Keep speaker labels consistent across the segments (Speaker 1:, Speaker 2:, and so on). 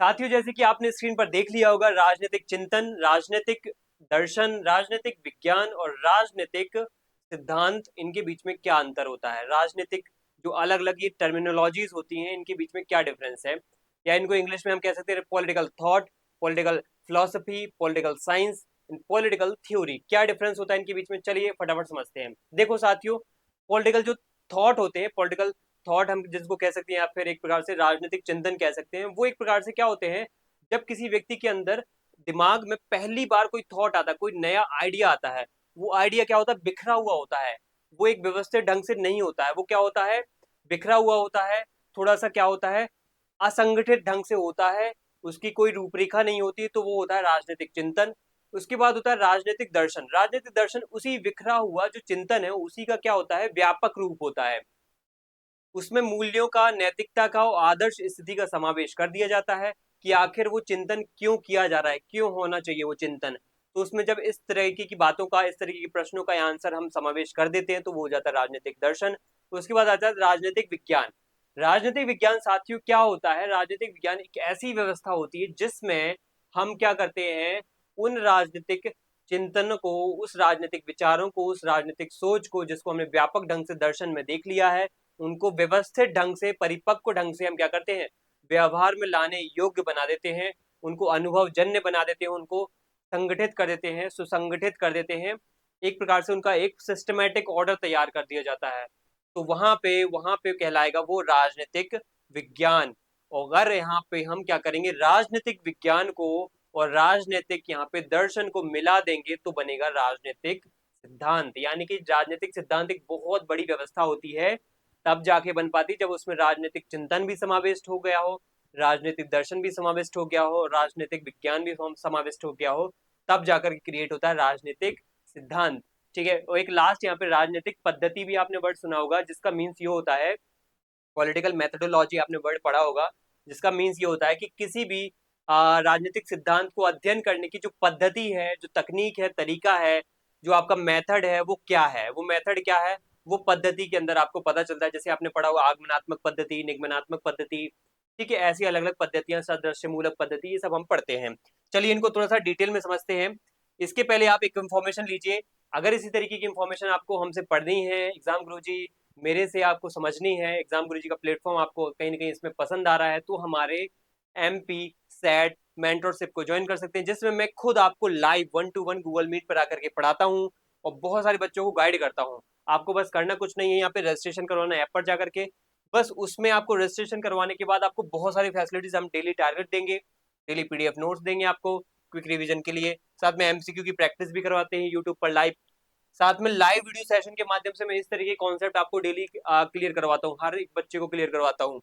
Speaker 1: साथियों, जैसे कि आपने स्क्रीन पर देख लिया होगा, राजनीतिक चिंतन, राजनीतिक दर्शन, राजनीतिक विज्ञान और राजनीतिक सिद्धांत, इनके बीच में क्या अंतर होता है। राजनीतिक जो अलग अलग ये टर्मिनोलॉजीज होती हैं, इनके बीच में क्या डिफरेंस है, या इनको इंग्लिश में हम कह सकते हैं political thought, political philosophy, political science, political theory, क्या डिफरेंस होता है इनके बीच में। चलिए फटाफट समझते हैं। देखो साथियों, पॉलिटिकल जो थॉट होते हैं, पॉलिटिकल थॉट हम जिसको कह सकते हैं, या फिर एक प्रकार से राजनीतिक चिंतन कह सकते हैं, वो एक प्रकार से क्या होते हैं, जब किसी व्यक्ति के अंदर दिमाग में पहली बार कोई थॉट आता है, कोई नया आइडिया आता है, वो आइडिया क्या होता है, बिखरा हुआ होता है, वो एक व्यवस्थित ढंग से नहीं होता है, वो क्या होता है, बिखरा हुआ होता है, थोड़ा सा क्या होता है, असंगठित ढंग से होता है, उसकी कोई रूपरेखा नहीं होती, तो वो होता है राजनीतिक चिंतन। उसके बाद होता है राजनीतिक दर्शन। राजनीतिक दर्शन उसी बिखरा हुआ जो चिंतन है, उसी का क्या होता है, व्यापक रूप होता है। उसमें मूल्यों का, नैतिकता का और आदर्श स्थिति का समावेश कर दिया जाता है कि आखिर वो चिंतन क्यों किया जा रहा है, क्यों होना चाहिए वो चिंतन। तो उसमें जब इस तरीके की बातों का, इस तरीके के प्रश्नों का आंसर हम समावेश कर देते हैं, तो वो हो जाता है राजनीतिक दर्शन। उसके बाद आता है राजनीतिक विज्ञान। राजनीतिक विज्ञान साथियों क्या होता है, राजनीतिक विज्ञान एक ऐसी व्यवस्था होती है जिसमें हम क्या करते हैं, उन राजनीतिक चिंतन को, उस राजनीतिक विचारों को, उस राजनीतिक सोच को, जिसको हमने व्यापक ढंग से दर्शन में देख लिया है, उनको व्यवस्थित ढंग से, परिपक्व ढंग से हम क्या करते हैं, व्यवहार में लाने योग्य बना देते हैं, उनको अनुभवजन्य बना देते हैं, उनको संगठित कर देते हैं, सुसंगठित कर देते हैं, एक प्रकार से उनका एक सिस्टमेटिक ऑर्डर तैयार कर दिया जाता है। तो वहां पे कहलाएगा वो राजनीतिक विज्ञान। और अगर यहाँ पे हम क्या करेंगे, राजनीतिक विज्ञान को और राजनीतिक यहाँ पे दर्शन को मिला देंगे, तो बनेगा राजनीतिक सिद्धांत। यानी कि राजनीतिक सिद्धांत एक बहुत बड़ी व्यवस्था होती है, तब जाके बन पाती जब उसमें राजनीतिक चिंतन भी समाविष्ट हो गया हो, राजनीतिक दर्शन भी समाविष्ट हो गया हो, राजनीतिक विज्ञान भी समाविष्ट हो गया हो, तब जाकर क्रिएट होता है राजनीतिक सिद्धांत। ठीक है। और एक लास्ट यहाँ पे राजनीतिक पद्धति भी आपने वर्ड सुना होगा, जिसका मीन्स ये होता है, पॉलिटिकल मेथोडोलॉजी आपने वर्ड पढ़ा होगा, जिसका मीन्स ये होता है कि किसी भी राजनीतिक सिद्धांत को अध्ययन करने की जो पद्धति है, जो तकनीक है, तरीका है, जो आपका मेथड है, वो क्या है, वो मेथड क्या है, वो पद्धति के अंदर आपको पता चलता है। जैसे आपने पढ़ा हुआ आगमनात्मक पद्धति, निगमनात्मक पद्धति, ठीक है, ऐसी अलग अलग पद्धतियां, सदृश्य मूलक पद्धति, ये सब हम पढ़ते हैं। चलिए इनको थोड़ा सा डिटेल में समझते हैं। इसके पहले आप एक इन्फॉर्मेशन लीजिए। अगर इसी तरीके की इन्फॉर्मेशन आपको हमसे पढ़नी है, एग्जाम गुरुजी मेरे से आपको समझनी है, एग्जाम गुरुजी का प्लेटफॉर्म आपको कहीं ना कहीं इसमें पसंद आ रहा है, तो हमारे MP सेट मेंटरशिप को ज्वाइन कर सकते हैं, जिसमें मैं खुद आपको लाइव 1 to 1 गूगल मीट पर आकर के पढ़ाता हूँ और बहुत सारे बच्चों को गाइड करता हूँ। आपको बस करना कुछ नहीं है, यहाँ पे रजिस्ट्रेशन करवाना, ऐप पर जाकर के बस उसमें आपको रजिस्ट्रेशन करवाने के बाद आपको बहुत सारी फैसिलिटीज, हम डेली टारगेट देंगे, डेली PDF नोट्स देंगे आपको क्विक रिवीजन के लिए, साथ में MCQ की प्रैक्टिस भी करवाते हैं यूट्यूब पर लाइव, साथ में लाइव वीडियो सेशन के माध्यम से मैं इस तरीके के कॉन्सेप्ट आपको डेली क्लियर करवाता हूँ, हर एक बच्चे को क्लियर करवाता हूँ।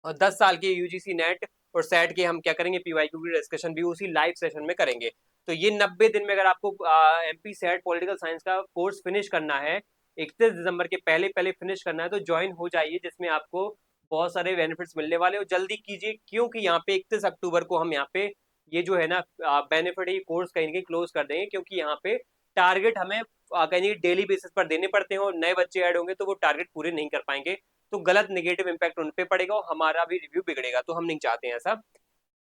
Speaker 1: और 10 साल के UGC नेट और सेट के हम क्या करेंगे, PYQ की डिस्कशन भी उसी लाइव सेशन में करेंगे। तो ये 90 दिन में अगर आपको MP सेट पॉलिटिकल साइंस का कोर्स फिनिश करना है, 31 दिसंबर के पहले पहले फिनिश करना है, तो ज्वाइन हो जाइए, जिसमें आपको बहुत सारे बेनिफिट्स मिलने वाले हो। जल्दी कीजिए, क्योंकि यहाँ पे 31 अक्टूबर को हम यहाँ पे ये जो है ना बेनिफिट, ये कोर्स कहीं ना कहीं क्लोज कर देंगे, क्योंकि यहाँ पे टारगेट हमें कहीं डेली बेसिस पर देने पड़ते हैं, और नए बच्चे ऐड होंगे तो वो टारगेट पूरे नहीं कर पाएंगे, तो गलत नेगेटिव इम्पैक्ट उन पे पड़ेगा और हमारा भी रिव्यू बिगड़ेगा, तो हम नहीं चाहते हैं ऐसा।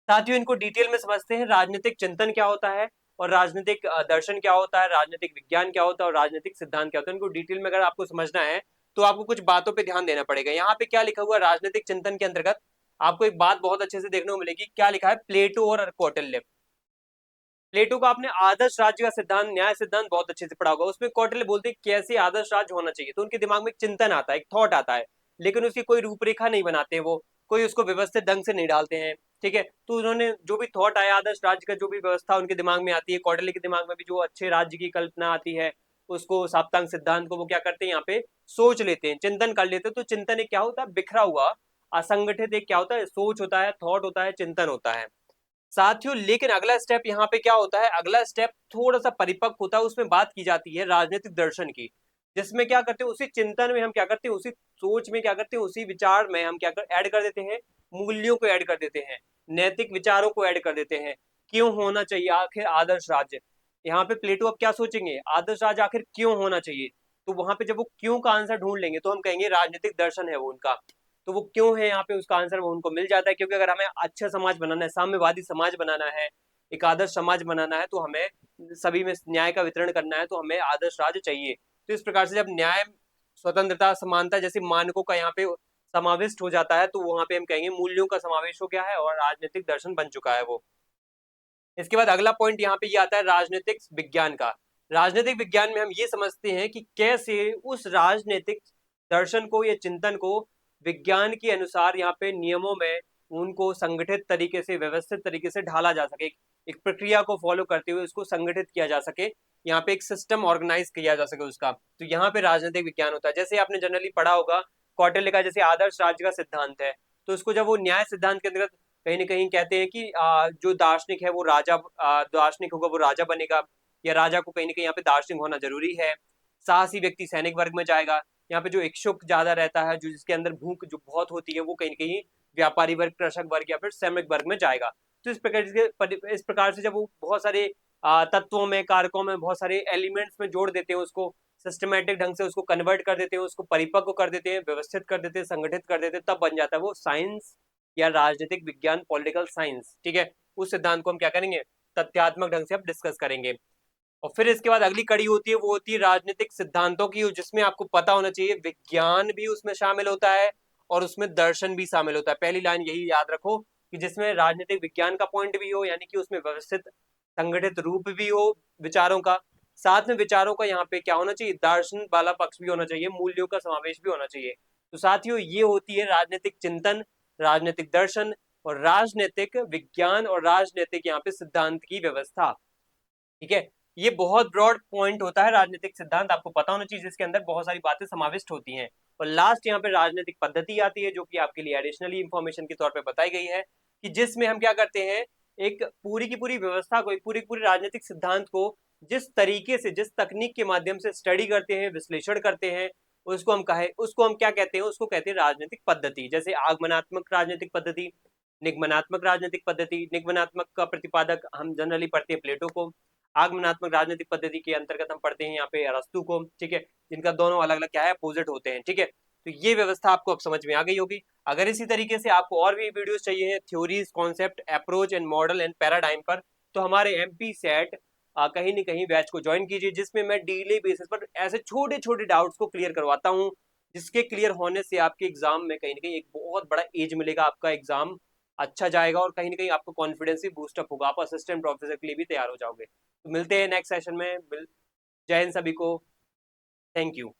Speaker 1: साथियों, इनको डिटेल में समझते हैं। राजनीतिक चिंतन क्या होता है, और राजनीतिक दर्शन क्या होता है, राजनीतिक विज्ञान क्या होता है, और राजनीतिक सिद्धांत क्या होता है, इनको डिटेल में अगर आपको समझना है, तो आपको कुछ बातों पर ध्यान देना पड़ेगा। यहाँ पे क्या लिखा हुआ है, राजनीतिक चिंतन के अंतर्गत आपको एक बात बहुत अच्छे से देखने को मिलेगी, क्या लिखा है, प्लेटो और कौटिल्य। प्लेटो का आपने आदर्श राज्य का सिद्धांत, न्याय सिद्धांत बहुत अच्छे से पढ़ा होगा, उसमें कौटिल्य बोलते हैं कैसे आदर्श राज्य होना चाहिए, तो उनके दिमाग में एक चिंतन आता है, एक थॉट आता है, लेकिन उसकी कोई रूपरेखा नहीं बनाते वो, कोई उसको व्यवस्थित ढंग से नहीं डालते हैं। ठीक है, तो उन्होंने जो भी थॉट आया, आदर्श राज्य का जो भी व्यवस्था उनके दिमाग में आती है, कौटिल्य के दिमाग में भी जो अच्छे राज्य की कल्पना आती है, उसको साप्तांग सिद्धांत को वो क्या करते हैं, यहाँ पे सोच लेते हैं, चिंतन कर लेते हैं। तो चिंतन एक क्या होता है, बिखरा हुआ, असंगठित एक क्या होता है, सोच होता है, थॉट होता है, चिंतन होता है साथियों। लेकिन अगला स्टेप यहाँ पे क्या होता है, अगला स्टेप थोड़ा सा परिपक्व होता है, उसमें बात की जाती है राजनीतिक दर्शन की, जिसमें क्या करते हैं, उसी चिंतन में हम क्या करते हैं, उसी सोच में क्या करते हैं, उसी विचार में हम क्या ऐड कर देते हैं, मूल्यों को ऐड कर देते हैं, नैतिक विचारों को ऐड कर देते हैं, क्यों होना चाहिए आखिर आदर्श राज्य। यहाँ पे प्लेटो अब क्या सोचेंगे, आदर्श राज्य आखिर क्यों होना चाहिए, तो वहां पे जब वो क्यों का आंसर ढूंढ लेंगे, तो हम कहेंगे राजनीतिक दर्शन है वो उनका। तो वो क्यों है यहाँ पे, उसका आंसर वो उनको मिल जाता है, क्योंकि अगर हमें अच्छा समाज बनाना है, साम्यवादी समाज बनाना है, एक आदर्श समाज बनाना है, तो हमें सभी में न्याय का वितरण करना है, तो हमें आदर्श राज्य चाहिए। तो इस प्रकार से जब न्याय, स्वतंत्रता, समानता जैसे मानकों का यहाँ पे समाविष्ट हो जाता है, तो वहां पे हम कहेंगे मूल्यों का समावेश हो गया है और राजनीतिक दर्शन बन चुका है वो। इसके बाद अगला पॉइंट यहाँ पे ये आता है राजनीतिक विज्ञान का। राजनीतिक विज्ञान में हम ये समझते हैं कि कैसे उस राजनीतिक दर्शन को या चिंतन को विज्ञान के अनुसार यहाँ पे नियमों में उनको संगठित तरीके से, व्यवस्थित तरीके से ढाला जा सके, एक प्रक्रिया को फॉलो करते हुए उसको संगठित किया जा सके, यहाँ पे एक सिस्टम ऑर्गेनाइज किया जा सके उसका। तो यहाँ पे राजनीतिक विज्ञान होता है। जैसे आपने जनरली पढ़ा होगा कौटिल्य का जैसे आदर्श राज्य का सिद्धांत है, तो उसको जब वो न्याय सिद्धांत के अंतर्गत कहीं ना कहीं कहते हैं कि जो दार्शनिक है वो राजा, दार्शनिक होगा वो राजा बनेगा, या राजा को कहीं ना कहीं यहाँ पे दार्शनिक होना जरूरी है। साहसी व्यक्ति सैनिक वर्ग में जाएगा। यहाँ पे जो इच्छुक ज्यादा रहता है, जो जिसके अंदर भूख जो बहुत होती है, वो कहीं ना कहीं व्यापारी वर्ग, कृषक वर्ग या फिर श्रमिक वर्ग में जाएगा। तो इस प्रकार से जब वो बहुत सारे तत्वों में, कारकों में, बहुत सारे एलिमेंट्स में जोड़ देते हैं, उसको सिस्टमेटिक ढंग से उसको कन्वर्ट कर देते हैं, उसको परिपक्व कर देते हैं, व्यवस्थित कर देते हैं, संगठित कर देते हैं, तब बन जाता है वो साइंस या राजनीतिक विज्ञान, पॉलिटिकल साइंस। ठीक है, उस सिद्धांत को हम क्या करेंगे, तथ्यात्मक ढंग से हम डिस्कस करेंगे। और फिर इसके बाद अगली कड़ी होती है, वो होती है राजनीतिक सिद्धांतों की, जिसमें आपको पता होना चाहिए विज्ञान भी उसमें शामिल होता है और उसमें दर्शन भी शामिल होता है। पहली लाइन यही याद रखो कि जिसमें राजनीतिक विज्ञान का पॉइंट भी हो, यानी कि उसमें व्यवस्थित संगठित रूप भी हो विचारों का, साथ में विचारों का यहाँ पे क्या होना चाहिए, दर्शन वाला पक्ष भी होना चाहिए, मूल्यों का समावेश भी होना चाहिए। तो साथियों, ये होती है राजनीतिक चिंतन, राजनीतिक दर्शन और राजनीतिक विज्ञान और राजनीतिक यहाँ पे सिद्धांत की व्यवस्था। ठीक है, ये बहुत ब्रॉड पॉइंट होता है राजनीतिक सिद्धांत, आपको पता होना चाहिए, जिसके अंदर बहुत सारी बातें समाविष्ट होती हैं। और लास्ट यहाँ पे राजनीतिक पद्धति आती है, जो कि आपके लिए एडिशनली इंफॉर्मेशन के तौर पे बताई गई है, कि जिसमें हम क्या करते हैं, एक पूरी की पूरी व्यवस्था को, एक पूरी की पूरी राजनीतिक सिद्धांत को जिस तरीके से, जिस तकनीक के माध्यम से स्टडी करते हैं, विश्लेषण करते हैं, उसको हम क्या कहते हैं, उसको कहते हैं राजनीतिक पद्धति। जैसे आगमनात्मक राजनीतिक पद्धति, निगमनात्मक राजनीतिक पद्धति। निगमनात्मक का प्रतिपादक हम जनरली पढ़ते हैं प्लेटो को। आगमनात्मक राजनीतिक पद्धति के अंतर्गत हम पढ़ते हैं यहाँ पे अरस्तु को। ठीक है, जिनका दोनों अलग अलग क्या है, अपोजिट होते हैं। ठीक है, तो ये व्यवस्था आपको अब समझ में आ गई होगी। अगर इसी तरीके से आपको और भी वीडियोस चाहिए हैं theories, concept, approach and model and paradigm पर, तो हमारे एमपी सेट कहीं न कहीं बैच को ज्वाइन कीजिए, जिसमें मैं डेली बेसिस पर ऐसे छोटे छोटे डाउट्स को क्लियर करवाता हूँ, जिसके क्लियर होने से आपके एग्जाम में कहीं ना कहीं एक बहुत बड़ा एज मिलेगा, आपका एग्जाम अच्छा जाएगा और कहीं ना कहीं आपको कॉन्फिडेंस भी बूस्टअप होगा, आप असिस्टेंट प्रोफेसर के लिए भी तैयार हो जाओगे। तो मिलते हैं नेक्स्ट सेशन में। जय हिंद सभी को। Thank you.